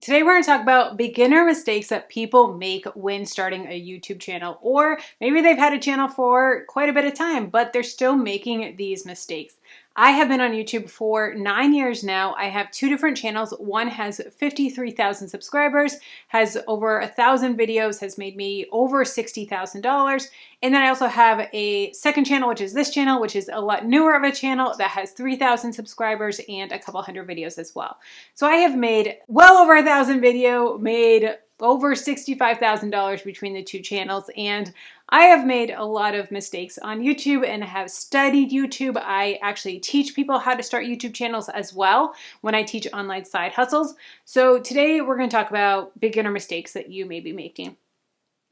Today we're going to talk about beginner mistakes that people make when starting a YouTube channel, or maybe they've had a channel for quite a bit of time, but they're still making these mistakes. I have been on YouTube for 9 years now. I have two different channels. One has 53,000 subscribers, has over 1,000 videos, has made me over $60,000. And then I also have a second channel, which is this channel, which is a lot newer of a channel that has 3,000 subscribers and a couple hundred videos as well. So I have made well over 1,000 video, made over $65,000 between the two channels, and I have made a lot of mistakes on YouTube and have studied YouTube. I actually teach people how to start YouTube channels as well when I teach online side hustles. So today we're going to talk about beginner mistakes that you may be making.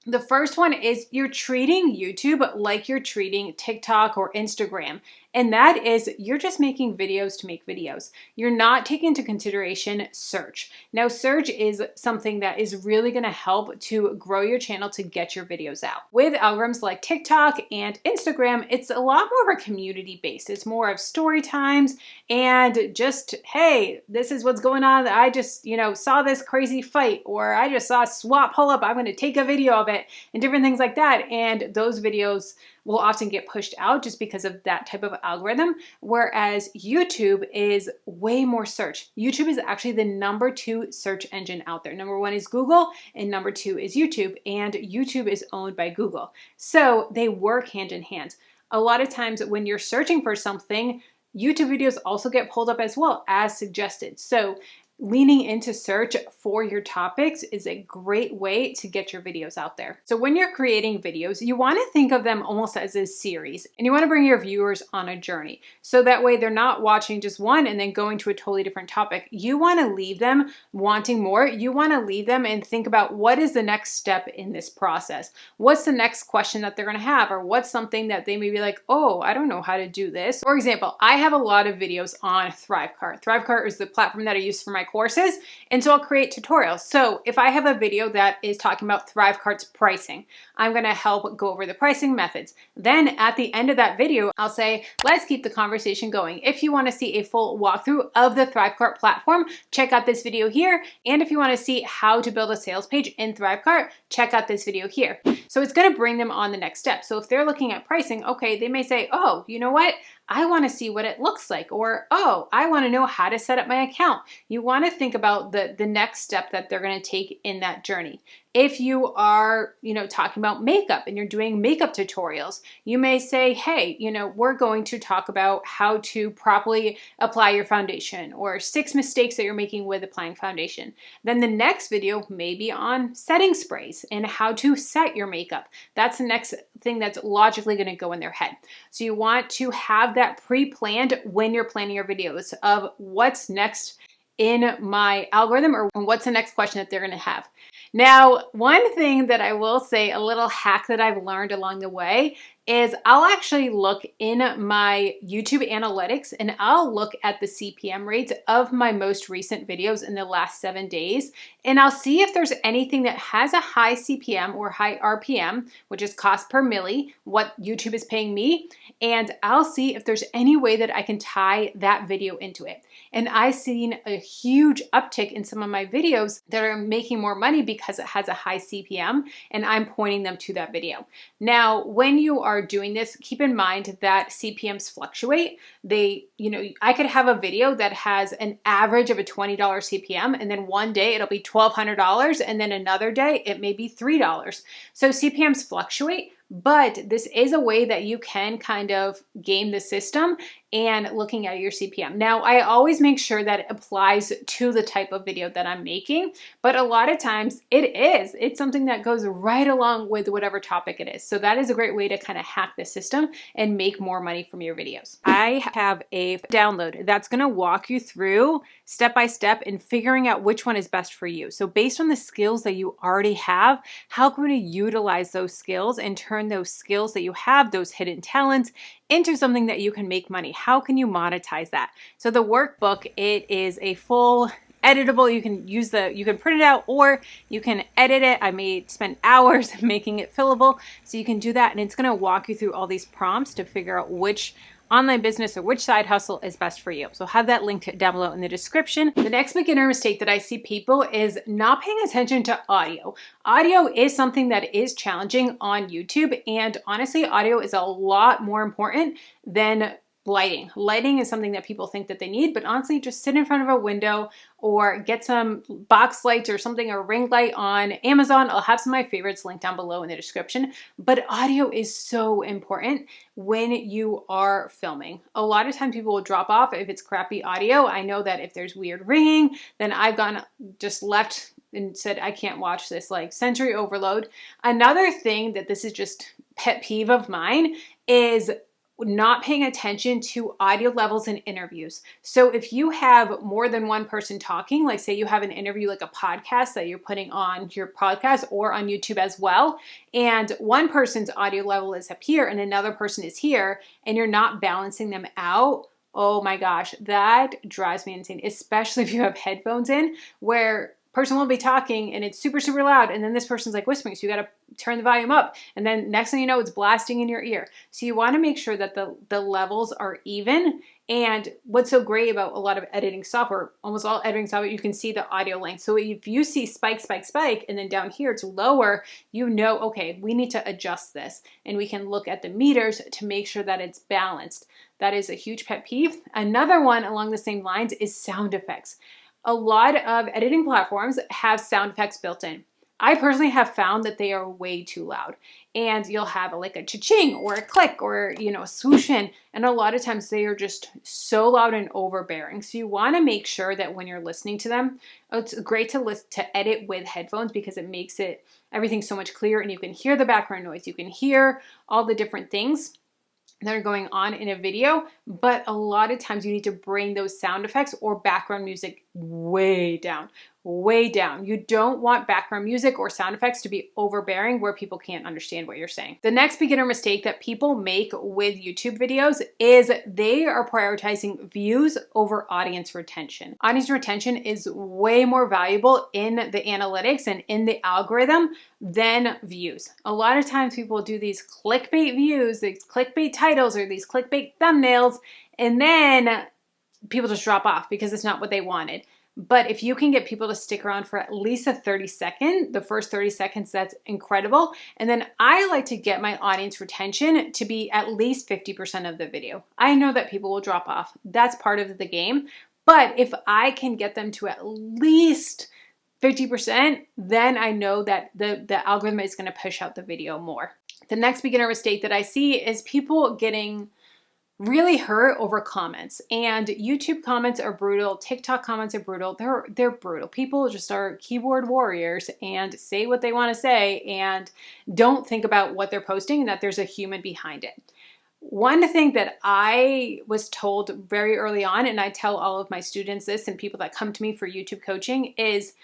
The first one is you're treating YouTube like you're treating TikTok or Instagram. And that is, you're just making videos to make videos. You're not taking into consideration search. Now, search is something that is really going to help to grow your channel to get your videos out. With algorithms like TikTok and Instagram, it's a lot more of a community based. It's more of story times and just, hey, this is what's going on. I just, saw this crazy fight, or I just saw a SWAT pull up. I'm going to take a video of it, and different things like that. And those videos will often get pushed out just because of that type of algorithm, whereas YouTube is way more search. YouTube is actually the #2 search engine out there. #1 is Google, and #2 is YouTube, and YouTube is owned by Google. So they work hand in hand. A lot of times when you're searching for something, YouTube videos also get pulled up as well as suggested. So leaning into search for your topics is a great way to get your videos out there. So when you're creating videos, you want to think of them almost as a series, and you want to bring your viewers on a journey. So that way they're not watching just one and then going to a totally different topic. You want to leave them wanting more. You want to leave them and think about what is the next step in this process. What's the next question that they're going to have, or what's something that they may be like, oh, I don't know how to do this. For example, I have a lot of videos on Thrivecart. Thrivecart is the platform that I use for my courses, and so I'll create tutorials. So if I have a video that is talking about Thrivecart's pricing, I'm going to help go over the pricing methods. Then at the end of that video, I'll say, let's keep the conversation going. If you want to see a full walkthrough of the Thrivecart platform, check out this video here. And if you want to see how to build a sales page in Thrivecart, check out this video here. So it's going to bring them on the next step. So if they're looking at pricing, okay, they may say, oh, you know what? I want to see what it looks like, or, oh, I want to know how to set up my account. You want to think about the next step that they're going to take in that journey. If you are, talking about makeup and you're doing makeup tutorials, you may say, hey, we're going to talk about how to properly apply your foundation, or 6 mistakes that you're making with applying foundation. Then the next video may be on setting sprays and how to set your makeup. That's the next thing that's logically going to go in their head. So you want to have that pre-planned when you're planning your videos of what's next in my algorithm, or what's the next question that they're going to have. Now, one thing that I will say, a little hack that I've learned along the way, is I'll actually look in my YouTube analytics and I'll look at the CPM rates of my most recent videos in the last 7 days. And I'll see if there's anything that has a high CPM or high RPM, which is cost per milli, what YouTube is paying me. And I'll see if there's any way that I can tie that video into it. And I've seen a huge uptick in some of my videos that are making more money because it has a high CPM, and I'm pointing them to that video. Now, when you are doing this, keep in mind that CPMs fluctuate. I could have a video that has an average of a $20 CPM, and then one day it'll be $1,200, and then another day it may be $3. So CPMs fluctuate. But this is a way that you can kind of game the system and looking at your CPM. Now, I always make sure that it applies to the type of video that I'm making, but a lot of times it's something that goes right along with whatever topic it is. So that is a great way to kind of hack the system and make more money from your videos. I have a download that's going to walk you through step by step in figuring out which one is best for you. So based on the skills that you already have, how can we utilize those skills and turn those skills that you have, those hidden talents, into something that you can make money? How can you monetize that? So the workbook, it is a full editable. You can print it out, or you can edit it. I may spend hours making it fillable, so you can do that, and it's going to walk you through all these prompts to figure out which online business or which side hustle is best for you. So I'll have that linked down below in the description. The next beginner mistake that I see people is not paying attention to audio. Audio is something that is challenging on YouTube, and honestly, audio is a lot more important than lighting. Lighting is something that people think that they need, but honestly, just sit in front of a window or get some box lights or something, a ring light on Amazon. I'll have some of my favorites linked down below in the description. But audio is so important when you are filming. A lot of times people will drop off if it's crappy audio. I know that if there's weird ringing, then I've just left and said, I can't watch this, like sensory overload. Another thing that this is just pet peeve of mine is not paying attention to audio levels in interviews. So if you have more than one person talking, like say you have an interview, like a podcast that you're putting on your podcast or on YouTube as well, and one person's audio level is up here and another person is here, and you're not balancing them out, oh my gosh, that drives me insane, especially if you have headphones in, where person will be talking and it's super, super loud, and then this person's like whispering, so you got to turn the volume up, and then next thing you know, it's blasting in your ear. So you want to make sure that the levels are even. And what's so great about a lot of editing software, almost all editing software, you can see the audio length. So if you see spike, spike, spike, and then down here it's lower, you know, okay, we need to adjust this, and we can look at the meters to make sure that it's balanced. That is a huge pet peeve. Another one along the same lines is sound effects. A lot of editing platforms have sound effects built in. I personally have found that they are way too loud, and you'll have like a cha-ching or a click or, a swoosh in, and a lot of times they are just so loud and overbearing. So you want to make sure that when you're listening to them, it's great to edit with headphones because it makes everything so much clearer, and you can hear the background noise. You can hear all the different things that are going on in a video, but a lot of times you need to bring those sound effects or background music way down, way down. You don't want background music or sound effects to be overbearing where people can't understand what you're saying. The next beginner mistake that people make with YouTube videos is they are prioritizing views over audience retention. Audience retention is way more valuable in the analytics and in the algorithm than views. A lot of times people do these clickbait views, these clickbait titles, or these clickbait thumbnails, and then people just drop off because it's not what they wanted. But if you can get people to stick around for at least the first 30 seconds, that's incredible. And then I like to get my audience retention to be at least 50% of the video. I know that people will drop off. That's part of the game. But if I can get them to at least 50%, then I know that the algorithm is going to push out the video more. The next beginner mistake that I see is people getting really hurt over comments. And YouTube comments are brutal. TikTok comments are brutal. They're brutal. People just are keyboard warriors and say what they want to say and don't think about what they're posting and that there's a human behind it. One thing that I was told very early on, and I tell all of my students this and people that come to me for YouTube coaching, is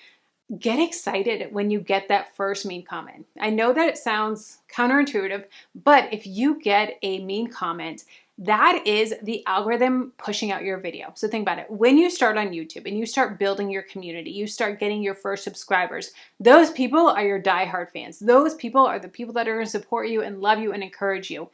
get excited when you get that first mean comment. I know that it sounds counterintuitive, but if you get a mean comment, that is the algorithm pushing out your video. So think about it. When you start on YouTube and you start building your community, you start getting your first subscribers, those people are your diehard fans. Those people are the people that are going to support you and love you and encourage you.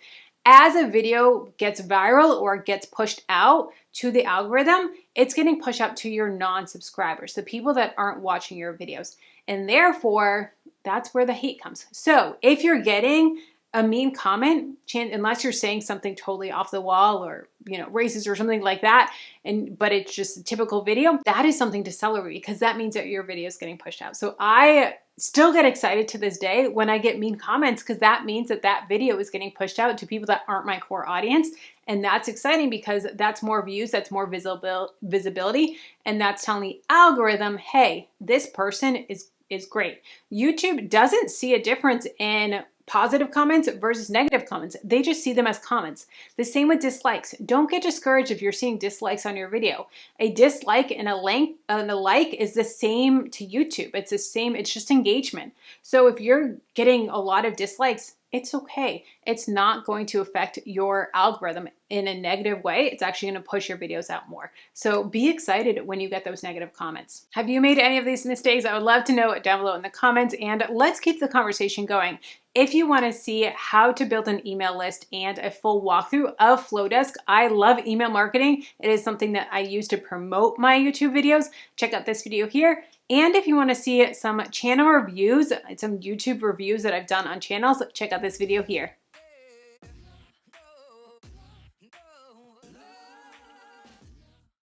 As a video gets viral or gets pushed out to the algorithm, it's getting pushed out to your non-subscribers, the people that aren't watching your videos. And therefore, that's where the hate comes. So if you're getting a mean comment, unless you're saying something totally off the wall or, racist or something like that, but it's just a typical video, that is something to celebrate because that means that your video is getting pushed out. So I still get excited to this day when I get mean comments because that means that video is getting pushed out to people that aren't my core audience. And that's exciting because that's more views, that's more visibility, and that's telling the algorithm, hey, this person is great. YouTube doesn't see a difference in positive comments versus negative comments. They just see them as comments. The same with dislikes. Don't get discouraged if you're seeing dislikes on your video. A dislike and a like is the same to YouTube. It's the same, it's just engagement. So if you're getting a lot of dislikes, it's okay. It's not going to affect your algorithm in a negative way. It's actually going to push your videos out more. So be excited when you get those negative comments. Have you made any of these mistakes? I would love to know down below in the comments, and let's keep the conversation going. If you want to see how to build an email list and a full walkthrough of Flowdesk, I love email marketing. It is something that I use to promote my YouTube videos. Check out this video here. And if you want to see some channel reviews, some YouTube reviews that I've done on channels, check out this video here.